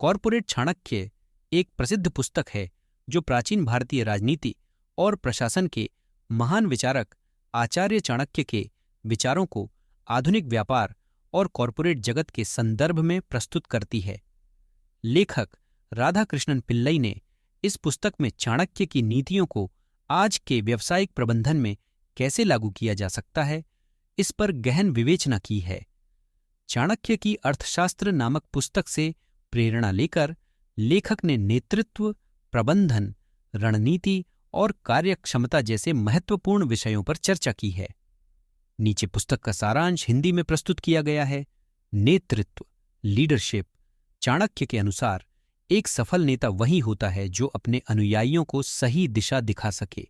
Corporate Chanakya एक प्रसिद्ध पुस्तक है जो प्राचीन भारतीय राजनीति और प्रशासन के महान विचारक आचार्य चाणक्य के विचारों को आधुनिक व्यापार और कॉर्पोरेट जगत के संदर्भ में प्रस्तुत करती है। लेखक राधाकृष्णन पिल्लई ने इस पुस्तक में चाणक्य की नीतियों को आज के व्यावसायिक प्रबंधन में कैसे लागू किया जा सकता है, इस पर गहन विवेचना की है। चाणक्य की अर्थशास्त्र नामक पुस्तक से प्रेरणा लेकर लेखक ने नेतृत्व, प्रबंधन, रणनीति और कार्यक्षमता जैसे महत्वपूर्ण विषयों पर चर्चा की है। नीचे पुस्तक का सारांश हिंदी में प्रस्तुत किया गया है। नेतृत्व, लीडरशिप। चाणक्य के अनुसार एक सफल नेता वही होता है जो अपने अनुयायियों को सही दिशा दिखा सके।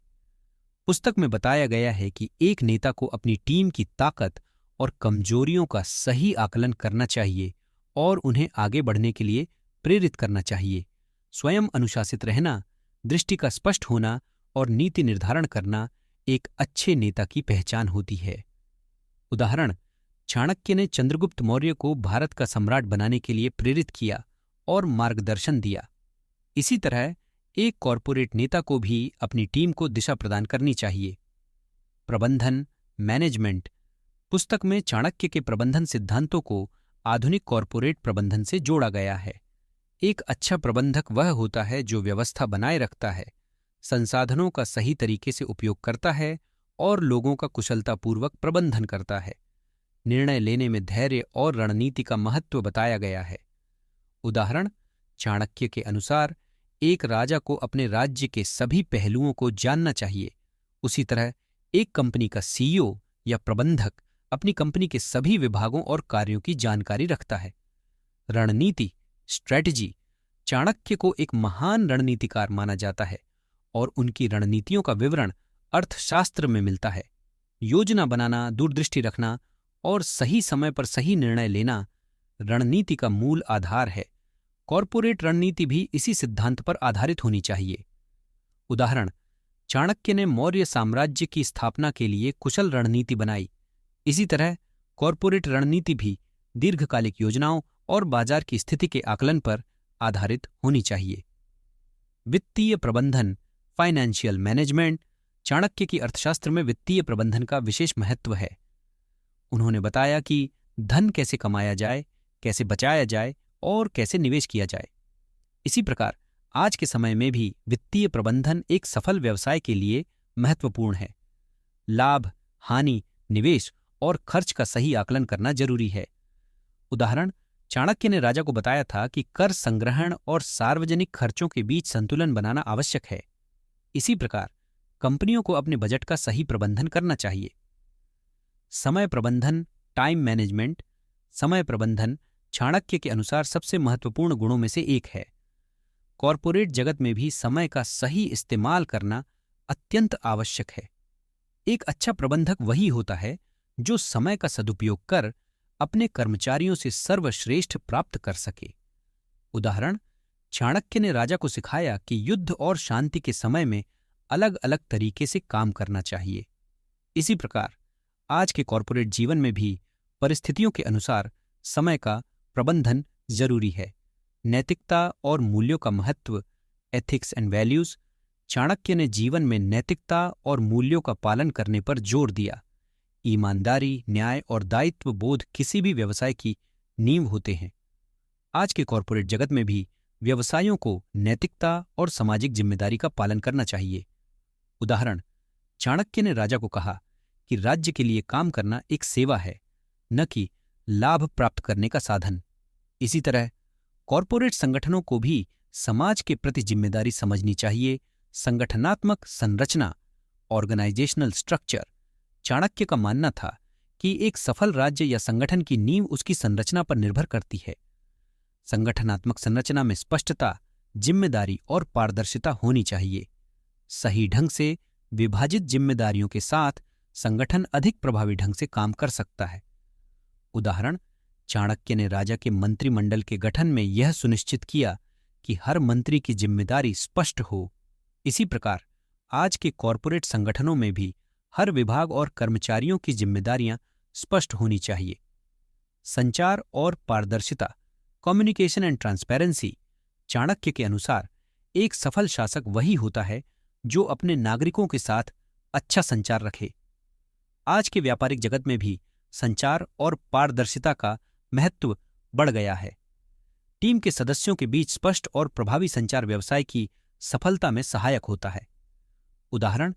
पुस्तक में बताया गया है कि एक नेता को अपनी टीम की ताकत और कमजोरियों का सही आकलन करना चाहिए और उन्हें आगे बढ़ने के लिए प्रेरित करना चाहिए। स्वयं अनुशासित रहना, दृष्टि का स्पष्ट होना और नीति निर्धारण करना एक अच्छे नेता की पहचान होती है। उदाहरण, चाणक्य ने चंद्रगुप्त मौर्य को भारत का सम्राट बनाने के लिए प्रेरित किया और मार्गदर्शन दिया। इसी तरह एक कॉर्पोरेट नेता को भी अपनी टीम को दिशा प्रदान करनी चाहिए। प्रबंधन, मैनेजमेंट। पुस्तक में चाणक्य के प्रबंधन सिद्धांतों को आधुनिक कॉर्पोरेट प्रबंधन से जोड़ा गया है। एक अच्छा प्रबंधक वह होता है जो व्यवस्था बनाए रखता है, संसाधनों का सही तरीके से उपयोग करता है और लोगों का कुशलतापूर्वक प्रबंधन करता है। निर्णय लेने में धैर्य और रणनीति का महत्व बताया गया है। उदाहरण, चाणक्य के अनुसार एक राजा को अपने राज्य के सभी पहलुओं को जानना चाहिए। उसी तरह एक कंपनी का सीईओ या प्रबंधक अपनी कंपनी के सभी विभागों और कार्यों की जानकारी रखता है। रणनीति, स्ट्रेटजी। चाणक्य को एक महान रणनीतिकार माना जाता है और उनकी रणनीतियों का विवरण अर्थशास्त्र में मिलता है। योजना बनाना, दूरदृष्टि रखना और सही समय पर सही निर्णय लेना रणनीति का मूल आधार है। कॉर्पोरेट रणनीति भी इसी सिद्धांत पर आधारित होनी चाहिए। उदाहरण, चाणक्य ने मौर्य साम्राज्य की स्थापना के लिए कुशल रणनीति बनाई। इसी तरह कॉर्पोरेट रणनीति भी दीर्घकालिक योजनाओं और बाजार की स्थिति के आकलन पर आधारित होनी चाहिए। वित्तीय प्रबंधन, फाइनेंशियल मैनेजमेंट। चाणक्य की अर्थशास्त्र में वित्तीय प्रबंधन का विशेष महत्व है। उन्होंने बताया कि धन कैसे कमाया जाए, कैसे बचाया जाए और कैसे निवेश किया जाए। इसी प्रकार आज के समय में भी वित्तीय प्रबंधन एक सफल व्यवसाय के लिए महत्वपूर्ण है। लाभ, हानि, निवेश और खर्च का सही आकलन करना जरूरी है। उदाहरण, चाणक्य ने राजा को बताया था कि कर संग्रहण और सार्वजनिक खर्चों के बीच संतुलन बनाना आवश्यक है। इसी प्रकार कंपनियों को अपने बजट का सही प्रबंधन करना चाहिए। समय प्रबंधन, टाइम मैनेजमेंट। समय प्रबंधन चाणक्य के अनुसार सबसे महत्वपूर्ण गुणों में से एक है। कॉर्पोरेट जगत में भी समय का सही इस्तेमाल करना अत्यंत आवश्यक है। एक अच्छा प्रबंधक वही होता है जो समय का सदुपयोग कर अपने कर्मचारियों से सर्वश्रेष्ठ प्राप्त कर सके। उदाहरण, चाणक्य ने राजा को सिखाया कि युद्ध और शांति के समय में अलग अलग तरीके से काम करना चाहिए। इसी प्रकार आज के कॉर्पोरेट जीवन में भी परिस्थितियों के अनुसार समय का प्रबंधन जरूरी है। नैतिकता और मूल्यों का महत्व, एथिक्स एंड वैल्यूज। चाणक्य ने जीवन में नैतिकता और मूल्यों का पालन करने पर जोर दिया। ईमानदारी, न्याय और दायित्व बोध किसी भी व्यवसाय की नींव होते हैं। आज के कॉर्पोरेट जगत में भी व्यवसायों को नैतिकता और सामाजिक जिम्मेदारी का पालन करना चाहिए। उदाहरण, चाणक्य ने राजा को कहा कि राज्य के लिए काम करना एक सेवा है, न कि लाभ प्राप्त करने का साधन। इसी तरह कॉर्पोरेट संगठनों को भी समाज के प्रति जिम्मेदारी समझनी चाहिए। संगठनात्मक संरचना, ऑर्गेनाइजेशनल स्ट्रक्चर। चाणक्य का मानना था कि एक सफल राज्य या संगठन की नींव उसकी संरचना पर निर्भर करती है। संगठनात्मक संरचना में स्पष्टता, जिम्मेदारी और पारदर्शिता होनी चाहिए। सही ढंग से विभाजित जिम्मेदारियों के साथ संगठन अधिक प्रभावी ढंग से काम कर सकता है। उदाहरण, चाणक्य ने राजा के मंत्रिमंडल के गठन में यह सुनिश्चित किया कि हर मंत्री की जिम्मेदारी स्पष्ट हो। इसी प्रकार आज के कॉर्पोरेट संगठनों में भी हर विभाग और कर्मचारियों की जिम्मेदारियां स्पष्ट होनी चाहिए। संचार और पारदर्शिता, कम्युनिकेशन एंड ट्रांसपेरेंसी। चाणक्य के अनुसार एक सफल शासक वही होता है जो अपने नागरिकों के साथ अच्छा संचार रखे। आज के व्यापारिक जगत में भी संचार और पारदर्शिता का महत्व बढ़ गया है। टीम के सदस्यों के बीच स्पष्ट और प्रभावी संचार व्यवसाय की सफलता में सहायक होता है। उदाहरण,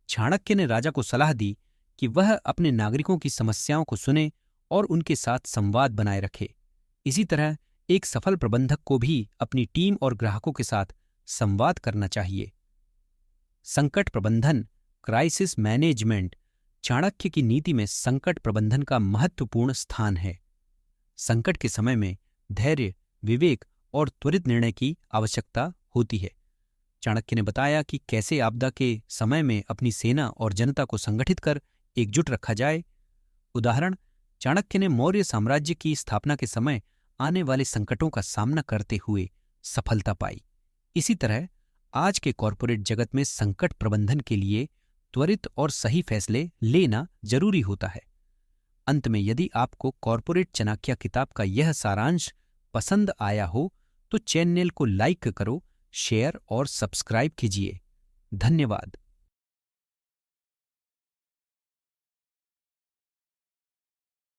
चाणक्य ने राजा को सलाह दी कि वह अपने नागरिकों की समस्याओं को सुने और उनके साथ संवाद बनाए रखे। इसी तरह एक सफल प्रबंधक को भी अपनी टीम और ग्राहकों के साथ संवाद करना चाहिए। संकट प्रबंधन, क्राइसिस मैनेजमेंट, चाणक्य की नीति में संकट प्रबंधन का महत्वपूर्ण स्थान है। संकट के समय में धैर्य, विवेक और त्वरित निर्णय की आवश्यकता होती है। चाणक्य ने बताया कि कैसे आपदा के समय में अपनी सेना और जनता को संगठित कर एकजुट रखा जाए। उदाहरण, चाणक्य ने मौर्य साम्राज्य की स्थापना के समय आने वाले संकटों का सामना करते हुए सफलता पाई। इसी तरह आज के कॉरपोरेट जगत में संकट प्रबंधन के लिए त्वरित और सही फैसले लेना जरूरी होता है। अंत में, यदि आपको कॉरपोरेट चाणक्य किताब का यह सारांश पसंद आया हो तो चैनल को लाइक करो, शेयर और सब्सक्राइब कीजिए। धन्यवाद।